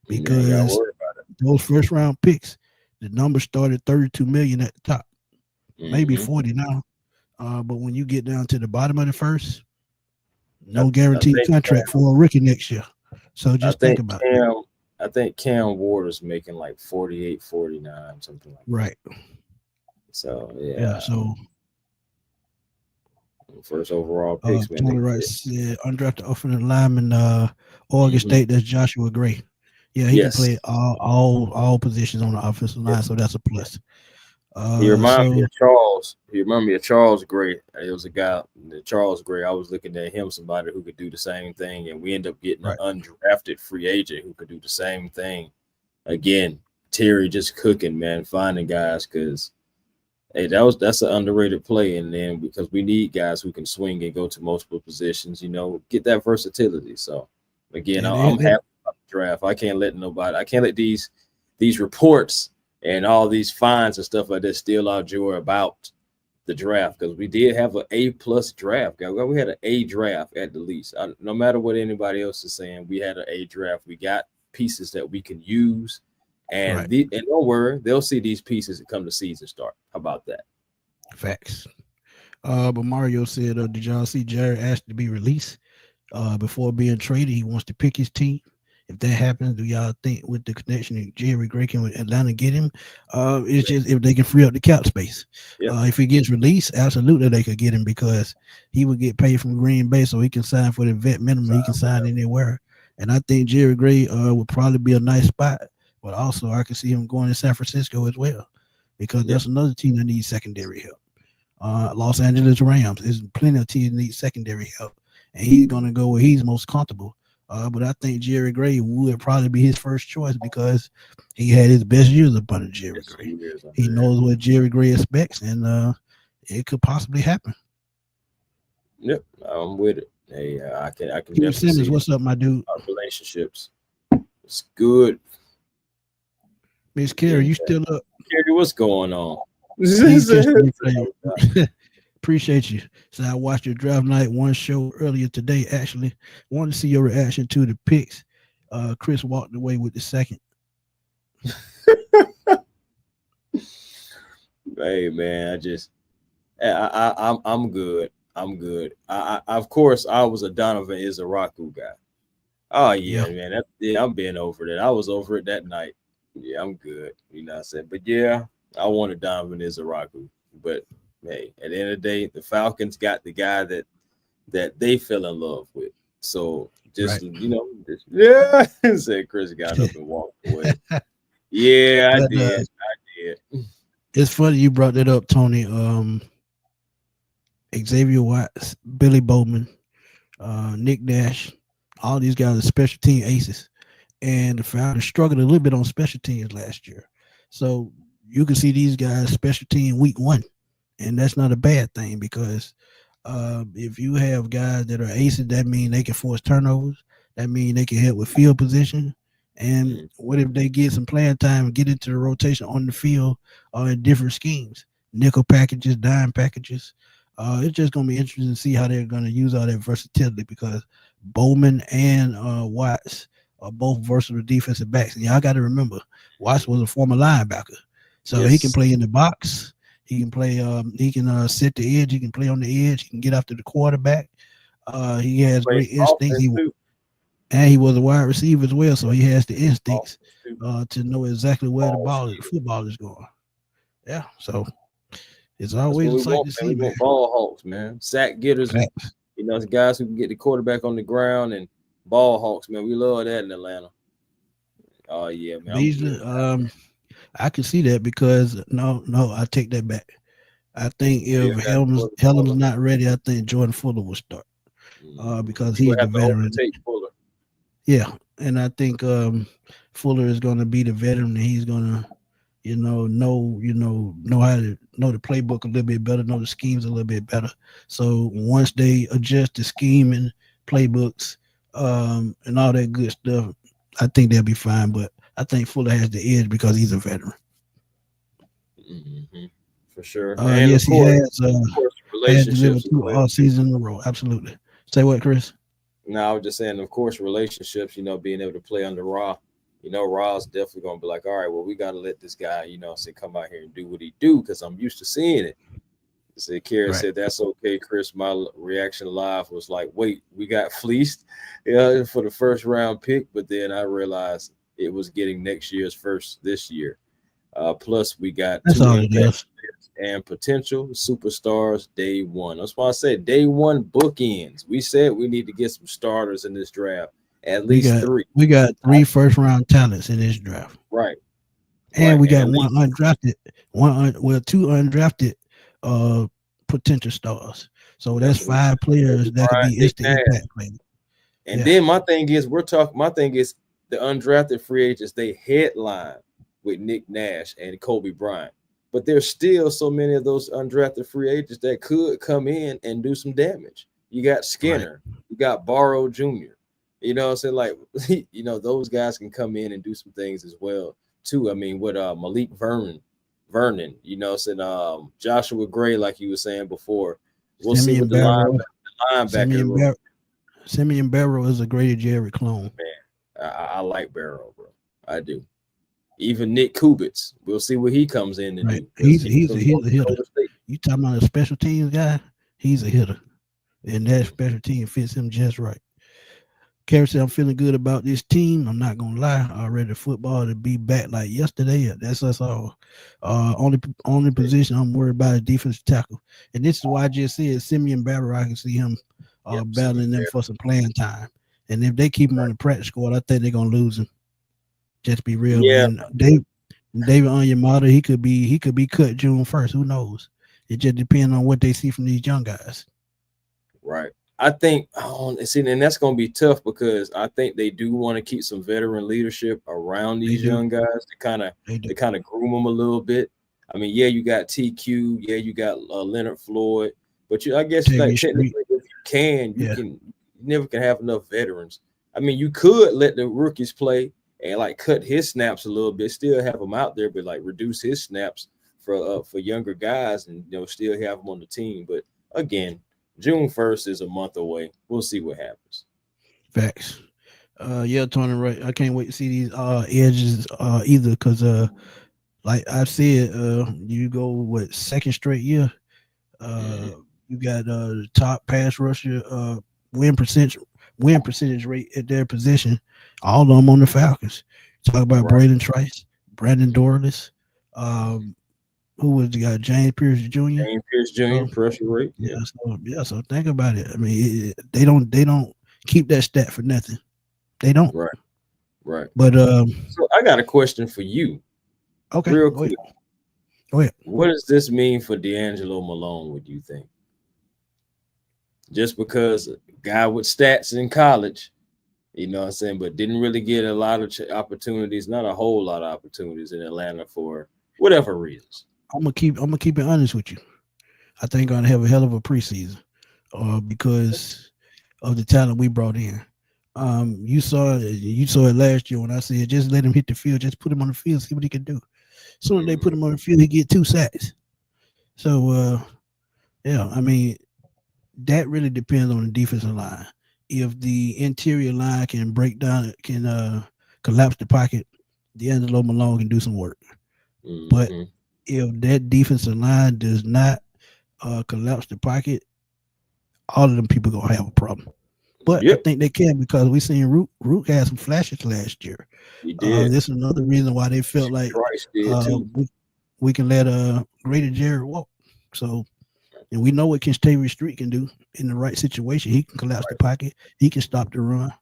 because those first round picks, the number started 32 million at the top, maybe 40 now. But when you get down to the bottom of the first, no guaranteed contract for a rookie next year. So just think about it.
I think Cam Ward is making like 48, 49, something like that.
Right.
So yeah.
So
first overall picks, man.
Tony Wright said undrafted offensive lineman, Oregon State. That's Joshua Gray. Yeah, he can play all positions on the offensive line, so that's a plus.
He reminds me of Charles. He reminded me of Charles Gray. It was a guy, Charles Gray. I was looking at him, somebody who could do the same thing, and we end up getting an undrafted free agent who could do the same thing. Again, Terry just cooking, man, finding guys because, hey, that's an underrated play. And then because we need guys who can swing and go to multiple positions, get that versatility. So again, I'm happy about the draft. I can't let these reports and all these fines and stuff like that steal our joy about the draft because we did have an A+ draft. We had an A draft at the least. No matter what anybody else is saying, we had an A draft. We got pieces that we can use, and and don't worry, they'll see these pieces that come the season start. How about that?
Facts. But Mario said, did y'all see Jared asked to be released before being traded? He wants to pick his team. If that happens, do y'all think with the connection that Jerry Gray can with Atlanta get him? It's just if they can free up the cap space. If he gets released, absolutely they could get him because he would get paid from Green Bay, so he can sign for the vet minimum. He can sign anywhere. And I think Jerry Gray would probably be a nice spot. But also, I can see him going to San Francisco as well because that's another team that needs secondary help. Los Angeles Rams. There's plenty of teams that need secondary help. And he's going to go where he's most comfortable. But I think Jerry Gray would probably be his first choice because he had his best years up under Jerry Gray. He knows what Jerry Gray expects, and it could possibly happen.
Yep, I'm with it. Hey, I can
definitely Simmons, what's up, my dude?
Our relationships, it's good.
Miss Carey, you still up?
Carey, what's going on?
Appreciate you. So I watched your draft night one show earlier today. Actually, wanted to see your reaction to the picks. Chris walked away with the second.
Hey man, I'm good. I'm good. I of course I was a Donovan Izaraku guy. Oh yeah, man. I'm being over that. I was over it that night. Yeah, I'm good. You know what I said? But yeah, I wanted Donovan Izaraku. But hey, at the end of the day, the Falcons got the guy that they fell in love with. So just said Chris got up and walked away. Yeah, I did.
It's funny you brought that up, Tony. Xavier Watts, Billy Bowman, Nick Nash, all these guys are special team aces. And the Falcons struggled a little bit on special teams last year. So you can see these guys special team week one. And that's not a bad thing because if you have guys that are aces, that means they can force turnovers. That means they can help with field position. And what if they get some playing time and get into the rotation on the field in different schemes, nickel packages, dime packages. It's just going to be interesting to see how they're going to use all that versatility because Bowman and Watts are both versatile defensive backs. And y'all got to remember, Watts was a former linebacker. So he can play in the box. He can play. He can set the edge. He can play on the edge. He can get after the quarterback. He has great instincts. and he was a wide receiver as well, so he has the instincts
Offense too.
to know exactly where
Ball
the
skills.
football is going. Yeah, so it's
That's
always
what
a
we
sight
want,
to
man.
see,
We
man.
want ball hawks, man. Sack getters and
Facts.
the guys who can get the quarterback on the ground and ball hawks, man. We love that in Atlanta. Oh yeah, man. I'm good
Beasley,
with that.
I can see that because no, I take that back. I think
Still
if
got
Helm's
Jordan
Helm's
Fuller.
not ready, I think Jordan Fuller will start because
He
he's
would
the
have to
veteran.
overtake Fuller.
Yeah, and I think Fuller is going to be the veteran, and he's going to know how to know the playbook a little bit better, know the schemes a little bit better. So once they adjust the scheme and playbooks and all that good stuff, I think they'll be fine. But I think Fuller has the edge because he's a veteran.
hmm For sure, and
Yes, he
of course,
has delivered
relationships as
two
well
all
too.
season in a row. Absolutely. Say what, Chris?
Now, I was just saying, of course, relationships. Being able to play under Raw. Raw's definitely gonna be like, all right, well, we gotta let this guy, say, come out here and do what he do because I'm used to seeing it. Said Karen
Right.
said that's okay, Chris. My reaction live was like, wait, we got fleeced, yeah, for the first round pick, but then I realized it was getting next year's first this year. Plus, we got
That's
two
all it
impact
is.
and potential superstars day one. That's why I said day one bookends. We said we need to get some starters in this draft, at
We
least
got
three.
we got three first round talents in this draft.
Right,
And
right,
we
and
got
at
one
least
undrafted, two undrafted uh potential stars. So that's
that's what we said.
five players
Kobe
that could
Bryant,
be
Nick
instant
Nash.
impact players.
And
Yeah,
then my thing is, we're talking. My thing is the undrafted free agents. They headline with Nick Nash and Kobe Bryant, but there's still so many of those undrafted free agents that could come in and do some damage. You got
right.
Skinner, you got Barrow Jr. What I'm saying, like, those guys can come in and do some things as well too. I mean, with Malik Vernon, what I'm saying, Joshua Gray, like you were saying before. We'll see
Simeon
what the
Barrow,
linebacker
Simeon
room.
Bar- Simeon Barrow is a greater Jerry clone.
I like Barrow, bro. I do. Even Nick Kubitz, we'll see what he comes in to
Right.
do because he's from
He's a
North
hitter.
Dakota State.
You talking about a special teams guy? He's a hitter, and that special team fits him just right. Kerry said, I'm feeling good about this team. I'm not gonna lie. I'm ready for football to be back like yesterday. That's us all. Only position I'm worried about is defensive tackle. And this is why I just said Simeon Barrow, I can see him
Yep, Simeon
battling them
Barrow.
for some playing time. And if they keep him on the practice squad, I think they're gonna lose him. Just be real,
Yeah,
man. David Onyemata, he could be cut June 1st. Who knows? It just depends on what they see from these young guys.
right. I think, see, and that's going to be tough because I think they do want to keep some veteran leadership around
They
these
do.
young guys to kind of
They do.
to kind of groom them a little bit. I mean, yeah, you got TQ, yeah, you got Leonard Floyd, but I guess like
Tavia Street.
technically, if you can,
Yeah.
you never can have enough veterans. I mean, you could let the rookies play and like cut his snaps a little bit, still have him out there, but like reduce his snaps for younger guys, and still have them on the team. But again, June 1st is a month away. We'll see what happens.
Facts. Yeah, Tony, right. I can't wait to see these edges either because like I said, you go what second straight year. Uh
Mhm.
you got the top pass rusher win percentage win percentage rate at their position. All of them on the Falcons. Talk about
Right.
Braden Trice, Brandon Dorless, um, who was the guy, James Pierce Jr.
James Pierce Jr.
So
pressure rate. Yeah.
so think about it. I mean, they don't keep that stat for nothing. They don't.
Right. Right.
But
So I got a question for you,
okay,
real
go ahead.
quick.
Go ahead.
What does this mean for D'Angelo Malone? Would you think? Just because a guy with stats in college, what I'm saying, but didn't really get a lot of opportunities, not a whole lot of opportunities in Atlanta for whatever reasons.
I'm gonna keep it honest with you. I think I'm gonna have a hell of a preseason, because of the talent we brought in. You saw it last year when I said just let him hit the field, just put him on the field, see what he can do. As soon as they put him on the field, he get 2 sacks. So yeah, I mean that really depends on the defensive line. If the interior line can break down, can collapse the pocket, D'Angelo Malone can do some work. But
Mm-hmm.
if that defensive line does not collapse the pocket, all of them people gonna have a problem. But I
Yep,
think they can because we seen Root had some flashes last year.
he did.
This is another reason why they felt like
Trice did
uh,
too.
we, we can let Greater Jared walk. So, and we know what Kenstavy Street can do in the right situation. He can collapse the pocket. He can stop the run.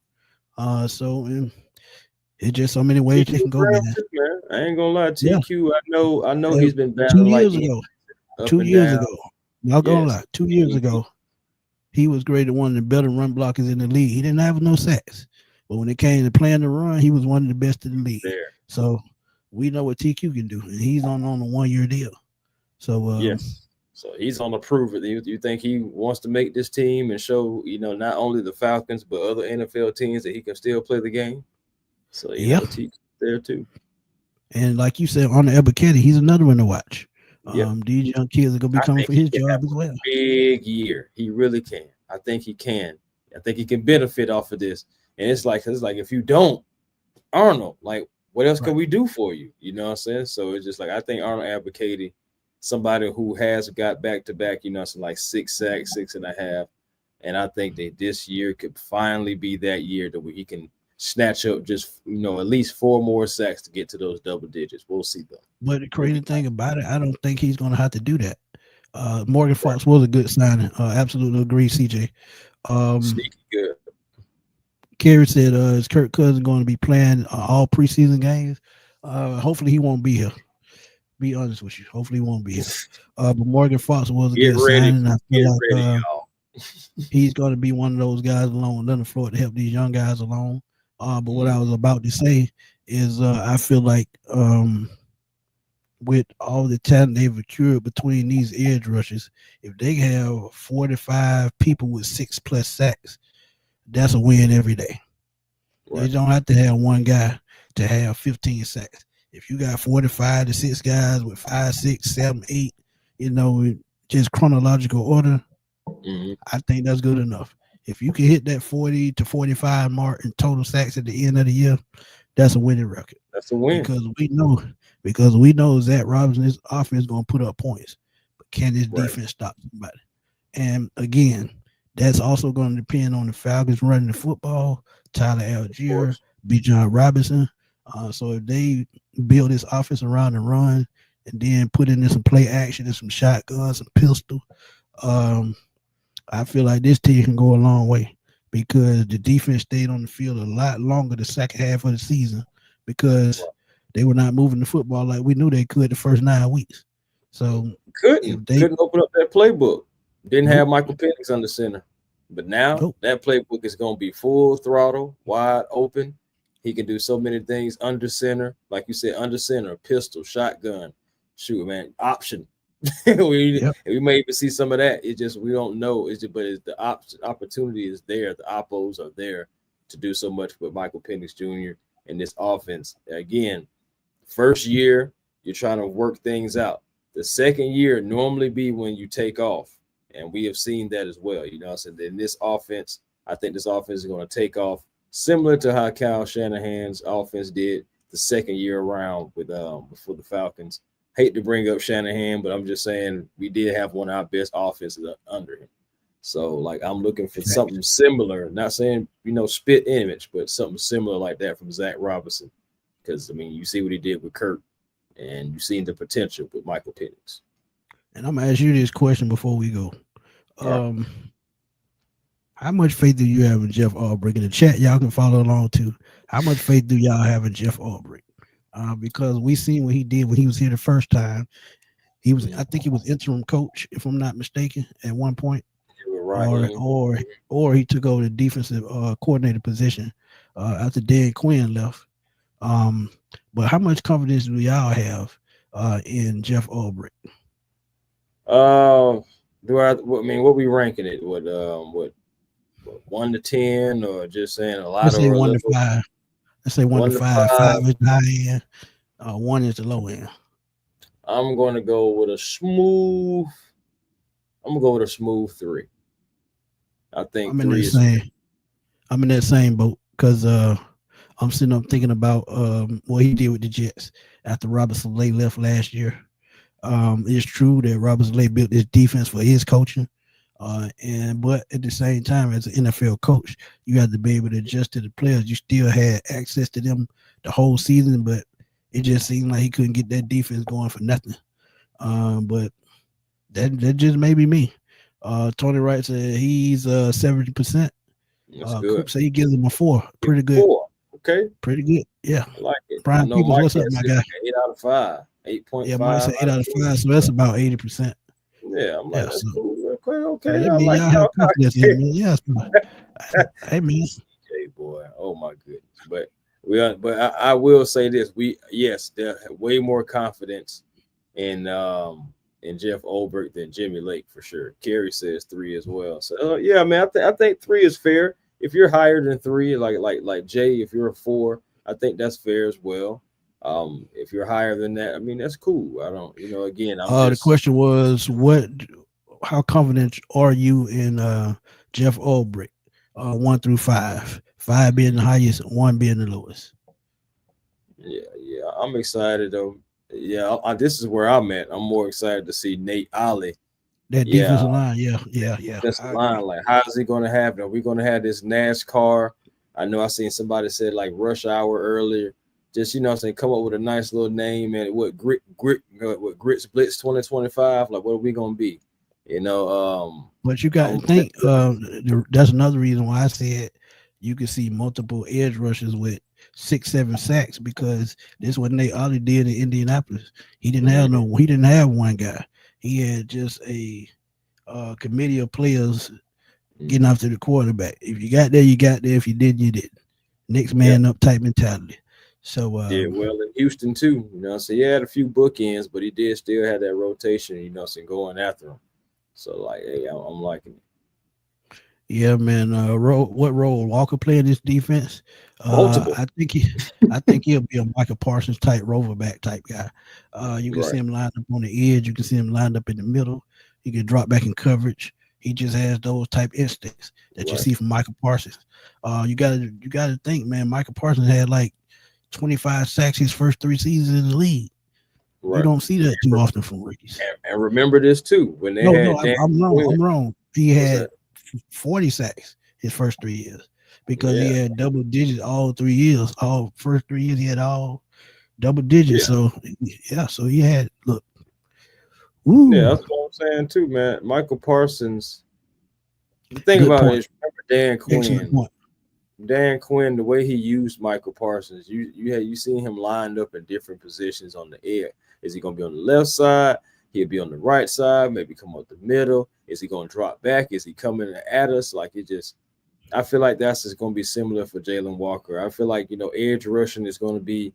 So and it's just so many ways they
TQ
can go,
Brown
man.
too, man. I ain't gonna lie,
Yeah.
TQ. I know
Uh,
he's been
two
battling like
years
in
ago,
up
two
and
years
down.
ago, not gonna
Yes.
lie, 2 years
Mhm.
ago, he was graded one of the better run blockers in the league. He didn't have no sacks, but when it came to playing the run, he was one of the best in the league.
There.
So we know what TQ can do, and he's on a 1 year deal. So
Yes. So he's on the prove it. You think he wants to make this team and show, not only the Falcons but other NFL teams that he can still play the game. So
yeah,
TQ there too.
and like you said, on the Ebiketti, he's another one to watch.
Yep.
These young kids are gonna be
I
coming
think
for
he
his
can have
job as
a
well.
big year. He really can. I think he can. I think he can benefit off of this. And it's like if you don't, Arnold, like what else can
Right.
we do for you? You know what I'm saying? So it's just like I think Arnold advocated somebody who has got back to back, so like 6 sacks, 6.5. And I think that this year could finally be that year that he can snatch up just at least 4 more sacks to get to those double digits. We'll see though.
But the
It'll
crazy
be
thing about it, I don't think he's gonna have to do that. Morgan Fox was a good signing. Absolutely agree, CJ. Um,
sneaky good.
Kerry said is Kirk Cousins going to be playing all preseason games? Hopefully he won't be here. Be honest with you. Hopefully he won't be here. But Morgan Fox was a
Get
good
ready.
signing. I feel
Get
like
ready, y'all.
he's going to be one of those guys along with Leonard Floyd to help these young guys along. But what I
Mm,
was about to say is I feel like with all the talent they've accrued between these edge rushers, if they have 45 people with 6+ sacks, that's a win every day. They
right.
don't have to have one guy to have 15 sacks. If you got 45 to 6 guys with 5, 6, 7, 8, just chronological order,
Mm-hmm.
I think that's good enough. If you can hit that 40 to 45 mark in total sacks at the end of the year, that's a winning record.
That's a win.
Because we know Zach Robinson's offense is going to put up points, but can this
Right.
defense stop somebody? And again, that's also going to depend on the Falcons running the football, Tyler
Of
Algier,
course.
B. John Robinson. So if they build this offense around the run and then put in some play action and some shotguns, some pistol, I feel like this team can go a long way because the defense stayed on the field a lot longer the second half of the season because they were not moving the football like we knew they could the first 9 weeks. So if
Couldn't
they
couldn't open up that playbook. Didn't
nope,
have Michael Penix under center. But now
nope,
that playbook is going to be full throttle, wide open. He can do so many things under center, like you said, under center, pistol, shotgun, shoot, man, option.
yep,
we may even see some of that. It just we don't know. But the opportunity is there. The oppos are there to do so much with Michael Penix Jr. and this offense. Again, first year you're trying to work things out. The second year normally be when you take off, and we have seen that as well. So in this offense, I think this offense is going to take off similar to how Kyle Shanahan's offense did the second year around with before the Falcons. Hate to bring up Shanahan, but I'm just saying we did have one of our best offenses under him. So like I'm looking for something similar. Not saying spit image, but something similar like that from Zach Robinson. Because you see what he did with Kirk, and you've seen the potential with Michael Penix.
and I'm gonna ask you this question before we go.
All right.
How much faith do you have in Jeff Albrecht? In the chat, y'all can follow along too. How much faith do y'all have in Jeff Albrecht? Because we seen what he did when he was here the first time. I think he was interim coach, if I'm not mistaken, at one point,
You were right.
or he took over the defensive coordinator position after Dan Quinn left. But how much confidence do y'all have in Jeff Albrecht?
What we ranking it? What 1 to 10, or just saying a lot
Let's
of
say
our
1 to 5. Let's say 1 to
1 to
5.
5.
5 is the high end. 1 is the low end.
I'm going to go with a smooth. I'm gonna go with a smooth 3. I think
I'm in
3
that
is
same. I'm in that same boat because I'm sitting up thinking about what he did with the Jets after Robert Saleh left last year. It's true that Robert Saleh built this defense for his coaching. And but at the same time, as an NFL coach, you have to be able to adjust to the players. You still had access to them the whole season, but it just seemed like he couldn't get that defense going for nothing. But that just may be me. Tony Wright said he's 70%.
That's good.
Coop said he gives him a 4. Pretty good.
4. Okay.
Pretty good. Yeah.
I like it. I
Brian
know
Peoples,
Mike
what's up,
has
my
it
guy?
like 8 out of 5.
Yeah, Mike
8.5
said 8 out of 5, so that's about 80%.
Yeah, I'm like,
Yeah,
that's
so
cool. Okay.
that
I
mean
like
y'all have
y'all
confidence in
cocky.
him, man. Yeah, so, hey man.
Hey boy, oh my goodness. But I will say this. Yes, there way more confidence in Jeff Olberg than Jimmy Lake for sure. Kerry says 3 as well. So yeah, man, I think 3 is fair. If you're higher than 3, like Jay, if you're a 4, I think that's fair as well. If you're higher than that, I mean that's cool. I don't, again, I'm
The
just
question was how confident are you in Jeff Ulbrich? 1 through 5. 5 being the highest, 1 being the lowest.
yeah, I'm excited though. Yeah, this is where I'm at. I'm more excited to see Nate Ollie.
That
Yeah,
defensive line, yeah.
that's the
I
line.
agree.
Like, how is he going to have it? Are we going to have this NASCAR? I know I seen somebody said like Rush Hour earlier. Just I'm saying, come up with a nice little name and what what Grits Blitz 2025. Like, what are we going to be?
But you got to
I'm
think that's another reason why I said you could see multiple edge rushes with 6, 7 sacks because this what Nate Ollie did in Indianapolis. He didn't have one guy. He had just a committee of players getting after the quarterback. If you got there, you got there. If you didn't, you didn't. Next
yeah.
man up type mentality. So
Well in Houston too, so he had a few bookends, but he did still have that rotation, so going after him. So like, hey, I'm liking it.
yeah, man. What role Walker play in this defense?
Multiple.
I think he'll be a Michael Parsons type rover back type guy. You can
Right.
see him lined up on the edge. You can see him lined up in the middle. He can drop back in coverage. He just has those type instincts that you
Right.
see from Michael Parsons. You gotta think, man. Michael Parsons had like 25 sacks his first 3 seasons in the league. You
Right.
don't see that too often from rookies.
And remember this too, when they
No,
had Dan
I'm wrong.
Quinn.
I'm wrong. He
What's
had
that?
40 sacks his first 3 years because he
Yeah.
had double digits all 3 years. All first 3 years he had all double digits.
Yeah.
So yeah, so he had look.
Yeah,
Woo,
that's what I'm saying too, man. Michael Parsons. The thing
good
about it
point.
is, remember Dan
Excellent
Quinn.
point.
Dan Quinn, the way he used Michael Parsons, you seen him lined up in different positions on the air. Is he gonna be on the left side? He'll be on the right side, maybe come up the middle. Is he gonna drop back? Is he coming at us? Like it just I feel like that's just gonna be similar for Jalen Walker. I feel like, edge rushing is gonna be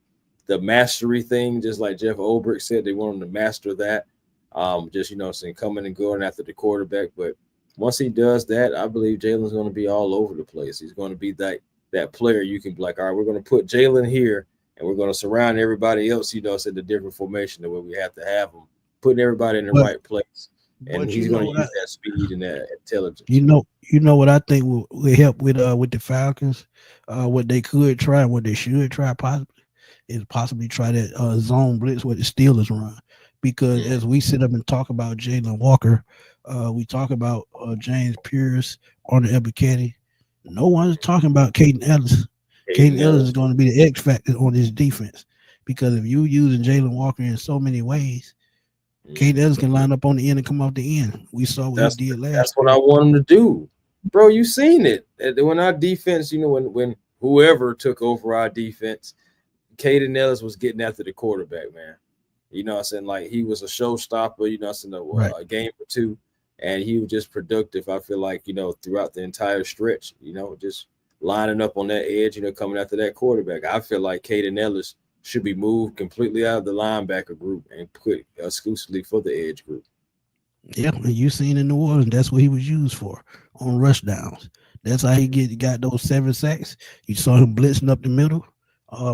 the mastery thing, just like Jeff Olbrich said, they want him to master that. Just saying coming and going after the quarterback. But once he does that, I believe Jalen's going to be all over the place. He's going to be that player you can be like, all right, we're going to put Jalen here and we're going to surround everybody else, in the different formation the way we have to have them, putting everybody in the
But
right place. And
but
he's going to use that speed and that intelligence.
you know what I think will help with the Falcons. What they could try, what they should try possibly try that zone blitz with the Steelers run. Because
Mm.
as we sit up and talk about Jalen Walker, we talk about James Pierce, Arnold Ebiketie. No one's talking about Caden Ellis. Caden
Hayden
Ellis is
Ellis.
going to be the X factor on this defense. Because if you using Jalen Walker in so many ways,
Mm.
Caden Ellis can line up on the end and come off the end. We saw what he
That's
did last
that's what
year.
I want him to do, bro. You seen it when our defense, when whoever took over our defense, Caden Ellis was getting after the quarterback, man. I'm saying? Like he was a showstopper, saying
Right.
a game or two, and he was just productive. I feel like, throughout the entire stretch, just lining up on that edge, coming after that quarterback. I feel like Caden Ellis should be moved completely out of the linebacker group and put exclusively for the edge group.
Yeah, and you seen in New Orleans, that's what he was used for on rush downs. That's how he got those 7 sacks. You saw him blitzing up the middle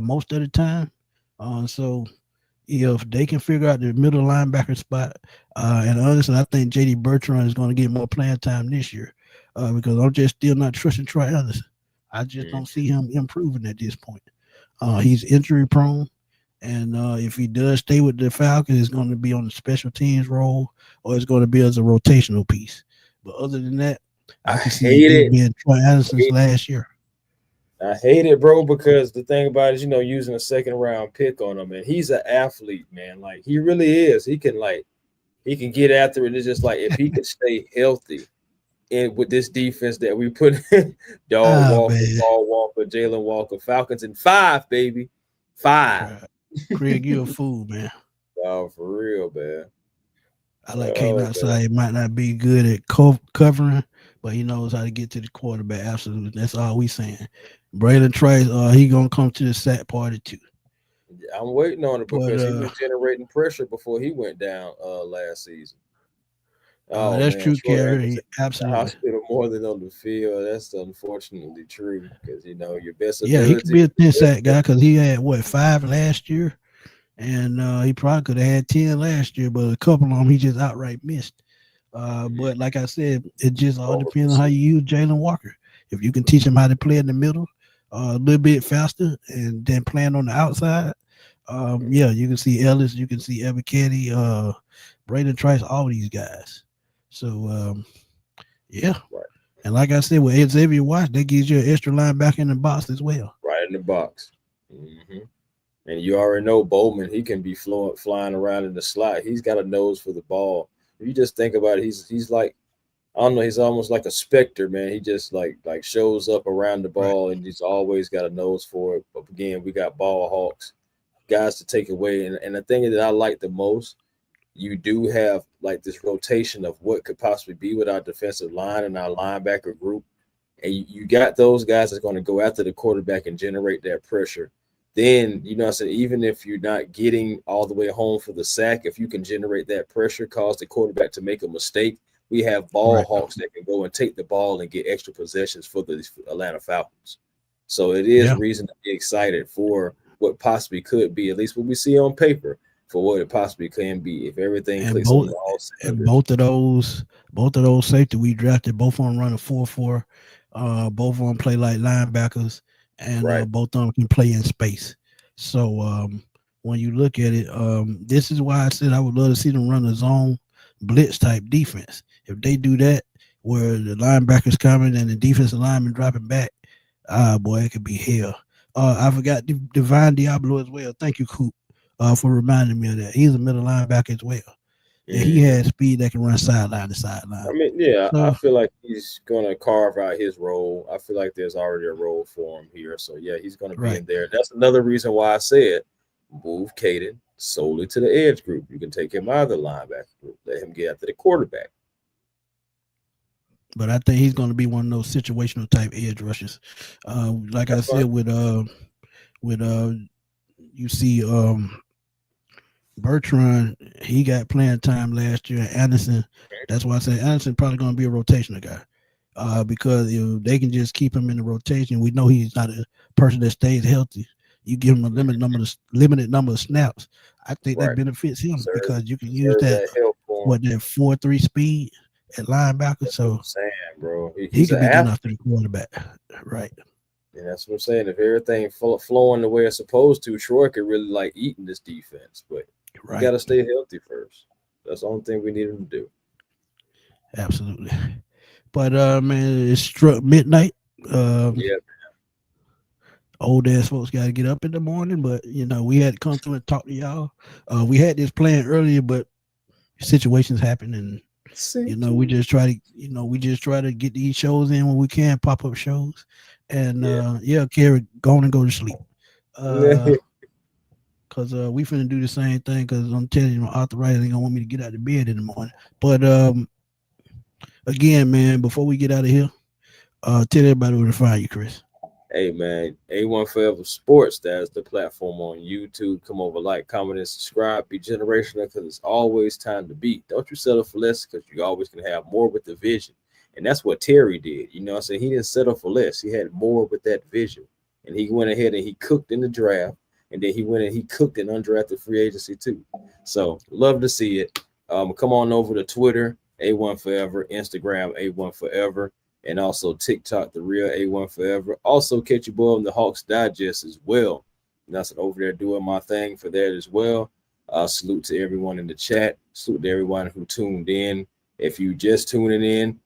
most of the time. So if they can figure out the middle linebacker spot, and honestly, I think JD Bertrand is going to get more playing time this year because I'm just still not trusting Troy Anderson. I just
Mm.
don't see him improving at this point. He's injury prone. And if he does stay with the Falcons, it's going to be on the special teams role or it's going to be as a rotational piece. But other than that,
I
I can see
hate
this
it.
being Troy Anderson's last year.
I hate it, bro, because the thing about it is, using a second round pick on him, and he's an athlete, man. Like he really is. He can get after it. It's just like if he could stay healthy and with this defense that we put in, Dog
Ah
Walker,
man,
Paul Walker, Jalen Walker, Falcons in 5, baby. 5.
Craig, Craig, you a fool, man.
Oh, for real, man.
I like came
Oh man.
outside. He might not be good at covering, but he knows how to get to the quarterback. Absolutely, that's all we saying. Braylon Trice, he gonna come to the sack party too.
I'm waiting on it
But
because he was generating pressure before he went down last season. Oh
that's
man,
true,
Troy
Carey.
Anderson in the
Absolutely.
hospital more than on the field. That's unfortunately true because your best
Yeah, he could
ability.
be a 10 sack guy because he had what 5 last year, and he probably could have had 10 last year, but a couple of them he just outright missed. But like I said, it just all
Over
depends on how
percent.
you use Jalen Walker. If you can teach him how to play in the middle a little bit faster and then playing on the outside, yeah, you can see Ellis, you can see Evan Kenny, Braden Trice, all these guys. So yeah,
Right,
and like I said, with Xavier Watts, that gives you an extra linebacker in the box as well.
right in the box. And you already know Bowman. He can be flying around in the slot. He's got a nose for the ball. If you just think about it, he's like I don't know. He's almost like a specter, man. He just like shows up around the
Right.
ball, and he's always got a nose for it. But again, we got ball hawks, guys to take away. And the thing that I like the most, you do have like this rotation of what could possibly be with our defensive line and our linebacker group. And you got those guys that's going to go after the quarterback and generate that pressure. Then, I said, even if you're not getting all the way home for the sack, if you can generate that pressure, cause the quarterback to make a mistake, we have ball
Right.
hawks that can go and take the ball and get extra possessions for the Atlanta Falcons. So it is
Yeah.
reason to be excited for what possibly could be, at least what we see on paper, for what it possibly can be if everything
And
clicks on
both
all
and
cylinders.
both of those safety we drafted, both of them run a 4-4. Both of them play like linebackers, and
Right.
both of them can play in space. So when you look at it, this is why I said I would love to see them run a zone blitz type defense. If they do that, where the linebackers coming and the defensive lineman dropping back, boy, it could be hell. I forgot Divine Diablo as well. Thank you, Coop, for reminding me of that. He's a middle linebacker as well, and he
hmm
has speed that can run sideline to sideline.
I mean, yeah, I
So
feel like he's gonna carve out his role. I feel like there's already a role for him here. So yeah, he's gonna be
right,
in there. That's another reason why I said move Caden solely to the edge group. You can take him out of the linebacker group, let him get after the quarterback.
but I think he's going to be one of those situational type edge rushers. Like I
That's fine.
said, with you see Bertrand, he got playing time last year. Anderson, that's why I say Anderson probably going to be a rotational guy. Because they can just keep him in the rotation. We know he's not a person that stays healthy. You give him a limited number of snaps. I think that
Right.
benefits him
Preserve
because you can use
preserve
that
that help for him.
what that 4-3 speed at linebacker.
That's what
So
I'm saying, bro.
he
He's
could
an
be getting
athlete.
after the quarterback. Right.
And that's what I'm saying. If everything flowing the way it's supposed to, Troy could really like eating this defense. But you got
Right.
to stay healthy first. That's the only thing we need him to do.
Absolutely. But man, it struck midnight. Um,
Yeah.
Old ass folks got to get up in the morning, but we had to come through and talk to y'all. We had this plan earlier, but situations happen, and we just try to get these shows in when we can, pop up shows, and
Yeah.
yeah, Carrie, go on and go to sleep.
Yeah.
Cause we finna do the same thing. Cause I'm telling you, my arthritis ain't gonna want me to get out of bed in the morning. But again, man, before we get out of here, tell everybody where to find you, Chris.
Hey man, A1 Forever Sports. That's the platform on YouTube. Come over, like, comment, and subscribe. Be generational because it's always time to beat. Don't you settle for less because you always can have more with the vision. And that's what Terry did. You know what I'm saying? He didn't settle for less. He had more with that vision. And he went ahead and he cooked in the draft. And then he went and he cooked in undrafted free agency too. So love to see it. Come on over to Twitter, A1 Forever, Instagram, A1 Forever, and also TikTok, the real A1 Forever. Also catch your boy on the Hawks Digest as well. And that's over there doing my thing for that as well. Salute to everyone in the chat. Salute to everyone who tuned in. If you just tuning in,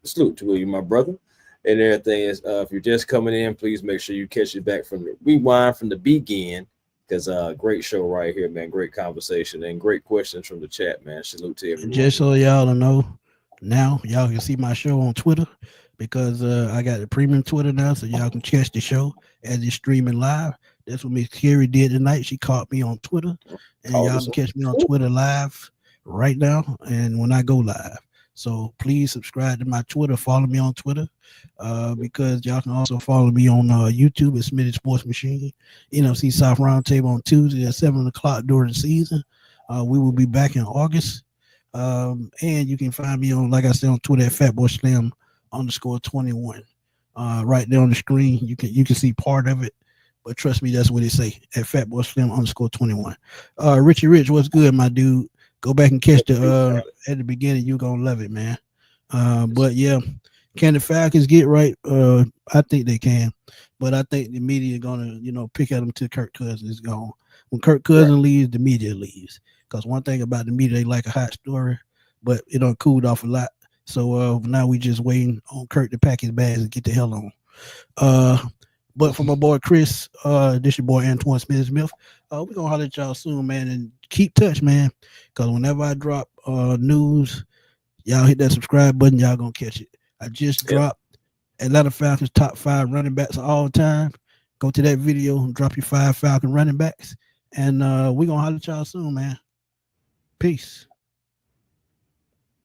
salute to you, my brother. And everything is, if you're just coming in, please make sure you catch it back from the rewind from the begin, because great show right here, man. Great conversation and great questions from the chat, man. Salute to
And
everyone.
just so y'all don't know, now y'all can see my show on Twitter because I got the premium Twitter now, so y'all can catch the show as it's streaming live. That's what Miss Carrie did tonight. She caught me on Twitter, and
Call
y'all
us.
can catch me on Twitter live right now and when I go live. So please subscribe to my Twitter, follow me on Twitter, because y'all can also follow me on YouTube at Smitty Sports Machine. NFC South Roundtable on Tuesday at 7 o'clock during the season. We will be back in August. And you can find me on, like I said, on Twitter at FatBoySlim_21. Right there on the screen, you can see part of it, but trust me, that's what it say at FatBoySlim_21. Richie Rich, what's good, my dude? Go back and catch the at the beginning. You're gonna love it, man. But yeah, can the Falcons get right? I think they can, but I think the media gonna pick at them till Kirk Cousins is gone. When Kirk Cousins leaves, the media leaves. Because one thing about the media, they like a hot story, but it done cooled off a lot. So now we just waiting on Kirk to pack his bags and get the hell on. But for my boy Chris, this your boy Antoine Smith. We're gonna holler at y'all soon, man, and keep touch, man. Because whenever I drop news, y'all hit that subscribe button, y'all gonna catch it. I just dropped Atlanta Falcons top 5 running backs of all time. Go to that video and drop your 5 Falcon running backs. And we're gonna holler at y'all soon, man. Peace.